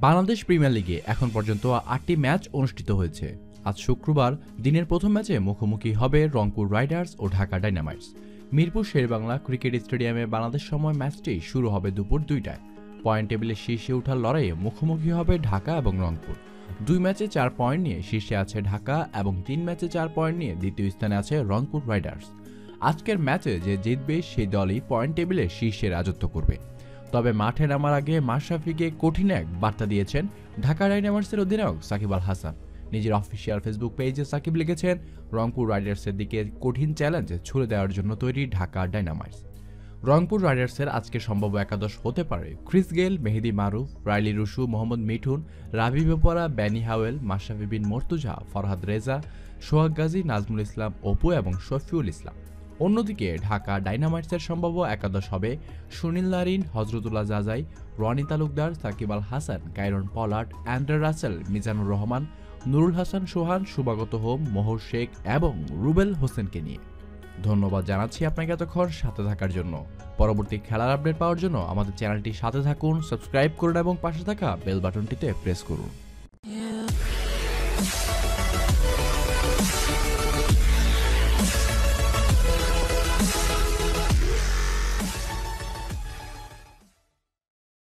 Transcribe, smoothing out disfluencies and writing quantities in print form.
Bangladesh premier লিগে এখন পর্যন্ত ৮টি ম্যাচ অনুষ্ঠিত হয়েছে। আজ শুক্রবার দিনের প্রথম ম্যাচে মুখোমুখি হবে রংপুর রাইডার্স ও ঢাকা ডাইনামাইটস। মিরপুর শেরেবাংলা ক্রিকেট স্টেডিয়ামে বাংলাদেশ সময় ম্যাচটি শুরু হবে দুপুর ২টায়। পয়েন্ট টেবিলে শীর্ষে ওঠার লড়াইয়ে মুখোমুখি হবে ঢাকা এবং রংপুর। ২ ম্যাচে ৪ পয়েন্ট নিয়ে শীর্ষে আছে ঢাকা এবং ৩ ম্যাচে ৪ পয়েন্ট নিয়ে দ্বিতীয় স্থানে আছে রংপুর রাইডার্স। আজকের ম্যাচে যে জিতবে সেই দলই পয়েন্ট টেবিলে শীর্ষে রাজত্ব করবে। তবে মাঠে নামার আগে মাশরাফিকে কঠিন এক বার্তা দিয়েছেন ঢাকা ডাইনামাইটসের অধিনায়ক সাকিব আল হাসান। নিজের অফিসিয়াল ফেসবুক পেজে সাকিব লিখেছেন, রংপুর রাইডার্সের দিকে কঠিন চ্যালেঞ্জ ছুড়ে দেওয়ার জন্য তৈরি ঢাকা ডাইনামাইটস। রংপুর রাইডার্সের আজকে সম্ভাব্য একাদশ হতে পারে ক্রিস গেল, মেহেদী মারুফ, রাইলি রুশু, মোহাম্মদ মিঠুন, রাবি বেপরা, ব্যানি হাওয়েল, মাশরাফি বিন মর্তুজা, ফরহাদ রেজা, সোহাগ গাজী, নাজমুল ইসলাম অপু এবং শফিউল ইসলাম। অন্যদিকে ঢাকা ডাইনামাইটসের সম্ভাব্য একাদশ হবে Sunil Narine, Hazratullah Zazai, Rony Talukdar, Shakib Al Hasan, Kieron Pollard, Andre Russell, Mizanur Rahman, Nurul Hasan Sohan, Shuvagata Hom, Mohor Sheikh এবং রুবেল হোসেনকে নিয়ে। ধন্যবাদ জানাচ্ছি আপনাকে এতক্ষণ সাথে থাকার জন্য। পরবর্তী খেলার আপডেট পাওয়ার জন্য আমাদের চ্যানেলটি সাথে থাকুন, সাবস্ক্রাইব করুন এবং পাশে থাকা বেল বাটনটিতে প্রেস করুন।